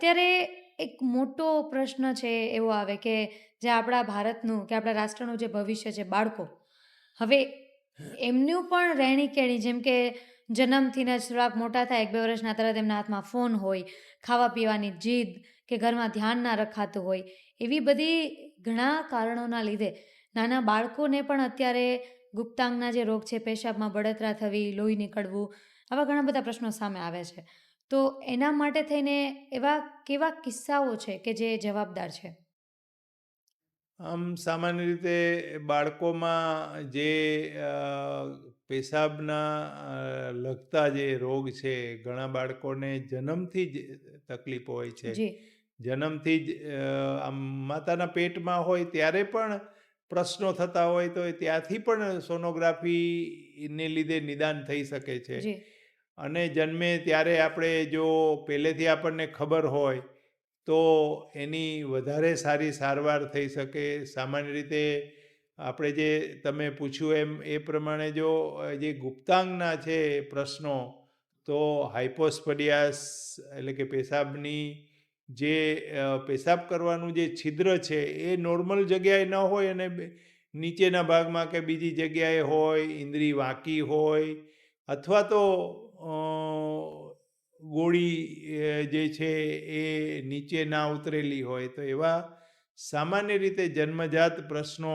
અત્યારે એક મોટો પ્રશ્ન છે એવો આવે કે જે આપણા ભારતનું કે આપણા રાષ્ટ્રનું જે ભવિષ્ય છે બાળકો. હવે એમનું પણ રહેણી-કહેણી જેમ કે જન્મથી જ થોડાક મોટા થાય 1-2 વર્ષના તરત એમના હાથમાં ફોન હોય, ખાવા-પીવાની જીદ કે ઘરમાં ધ્યાન ના રખાતું હોય, એવી બધી ઘણા કારણોના લીધે નાના બાળકોને પણ અત્યારે ગુપ્તાંગના જે રોગ છે, પેશાબમાં બળતરા થવી, લોહી નીકળવું, આવા ઘણા બધા પ્રશ્નો સામે આવે છે. તો એના માટે થઈને એવા કેવા કિસ્સાઓ છે કે જે જવાબદાર છે? આમ સામાન્ય રીતે બાળકોમાં જે પેશાબના લગતા જે રોગ છે, ઘણા બાળકોને જન્મથી જ તકલીફો હોય છે. જી, જન્મથી જ આમ માતાના પેટમાં હોય ત્યારે પણ પ્રશ્નો થતા હોય તો ત્યાંથી પણ સોનોગ્રાફીને લીધે નિદાન થઈ શકે છે. જી, અને જન્મે ત્યારે આપણે જો પહેલેથી આપણને ખબર હોય તો એની વધારે સારી સારવાર થઈ શકે. સામાન્ય રીતે આપણે જે તમે પૂછ્યું એમ એ પ્રમાણે જો જે ગુપ્તાંગના છે પ્રશ્નો, તો હાઇપોસ્પોડિયાસ એટલે કે પેશાબની જે પેશાબ કરવાનું જે છિદ્ર છે એ નોર્મલ જગ્યાએ ન હોય અને નીચેના ભાગમાં કે બીજી જગ્યાએ હોય, ઇન્દ્રી વાંકી હોય અથવા તો અ, ગોળી જે છે એ નીચે ના ઉતરેલી હોય, તો એવા સામાન્ય રીતે જન્મજાત પ્રશ્નો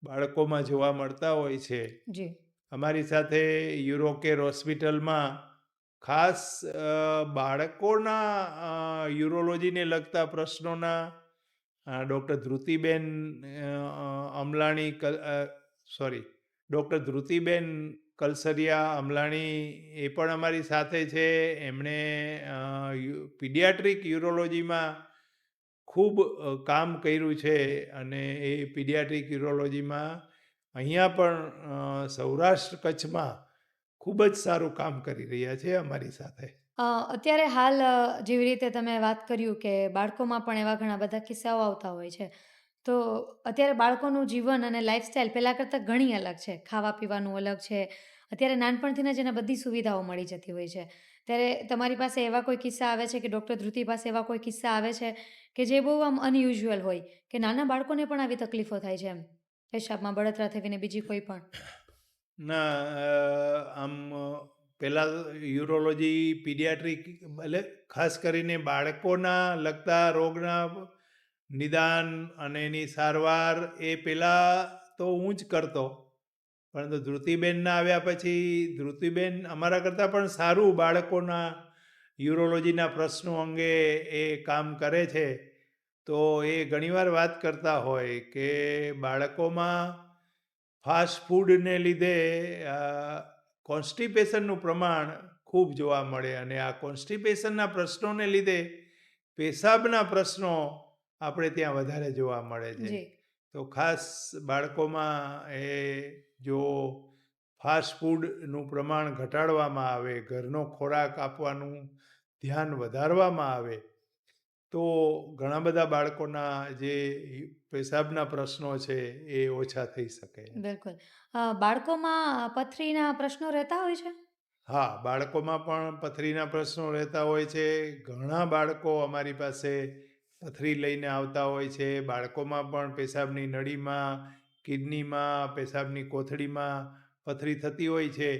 બાળકોમાં જોવા મળતા હોય છે. જી. અમારી સાથે યુરોકેર હોસ્પિટલમાં ખાસ બાળકોના યુરોલોજીને લગતા પ્રશ્નોના doctor Dhrutiben અમલાણી sorry doctor Dhrutiben Kalsariya અમલાણી એ પણ અમારી સાથે છે. એમણે પીડિયાટ્રિક યુરોલોજીમાં ખૂબ કામ કર્યું છે અને એ પીડિયાટ્રિક યુરોલોજીમાં અહીંયા પણ સૌરાષ્ટ્ર કચ્છમાં ખૂબ જ સારું કામ કરી રહ્યા છે અમારી સાથે. અત્યારે હાલ જેવી રીતે તમે વાત કર્યું કે બાળકોમાં પણ એવા ઘણા બધા કિસ્સાઓ આવતા હોય છે. તો અત્યારે બાળકોનું જીવન અને લાઈફસ્ટાઈલ પહેલાં કરતાં ઘણી અલગ છે. ખાવા-પીવાનું અલગ છે. અત્યારે નાનપણથી જ એને બધી સુવિધાઓ મળી જતી હોય છે. ત્યારે તમારી પાસે એવા કોઈ કિસ્સા આવે છે કે ડૉક્ટર ધ્રુતિ પાસે એવા કોઈ કિસ્સા આવે છે કે જે બહુ આમ અનયુઝ્યુઅલ હોય કે નાના બાળકોને પણ આવી તકલીફો થાય છે એમ? પેશાબમાં બળતરા થવી ને બીજી કોઈ પણ? ના આમ પહેલાં યુરોલોજી પીડિયાટ્રિક એટલે ખાસ કરીને બાળકોના લગતા રોગના નિદાન અને એની સારવાર એ પહેલાં તો હું જ કરતો, પરંતુ ધ્રુતિબેનના આવ્યા પછી ધ્રુતિબેન અમારા કરતાં પણ સારું બાળકોના યુરોલોજીના પ્રશ્નો અંગે એ કામ કરે છે. તો એ ઘણીવાર વાત કરતા હોય કે બાળકોમાં ફાસ્ટ ફૂડને લીધે કોન્સ્ટિપેશનનું પ્રમાણ ખૂબ જોવા મળે અને આ કોન્સ્ટિપેશનના પ્રશ્નોને લીધે પેશાબના પ્રશ્નો આપણે ત્યાં વધારે જોવા મળે છે. જી. તો ખાસ બાળકોમાં એ જો ફાસ્ટ ફૂડનું પ્રમાણ ઘટાડવામાં આવે, ઘરનો ખોરાક આપવાનું ધ્યાન વધારવામાં આવે તો ઘણા બધા બાળકોના જે પેશાબના પ્રશ્નો છે એ ઓછા થઈ શકે. બિલકુલ. બાળકોમાં પથરીના પ્રશ્નો રહેતા હોય છે? હા, બાળકોમાં પણ પથરીના પ્રશ્નો રહેતા હોય છે. ઘણા બાળકો અમારી પાસે પથરી લઈને આવતા હોય છે. બાળકોમાં પણ પેશાબની નળીમાં, કિડનીમાં, પેશાબની કોથળીમાં પથરી થતી હોય છે.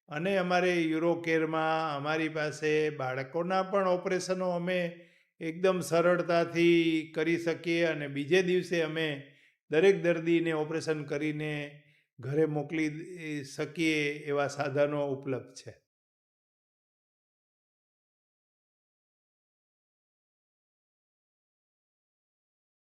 અને અમારે યુરોકેરમાં અમારી પાસે બાળકોના પણ ઓપરેશનો અમે એકદમ સરળતાથી કરી શકીએ અને બીજે દિવસે અમે દરેક દર્દીને ઓપરેશન કરીને ઘરે મોકલી શકીએ એવા સાધનો ઉપલબ્ધ છે.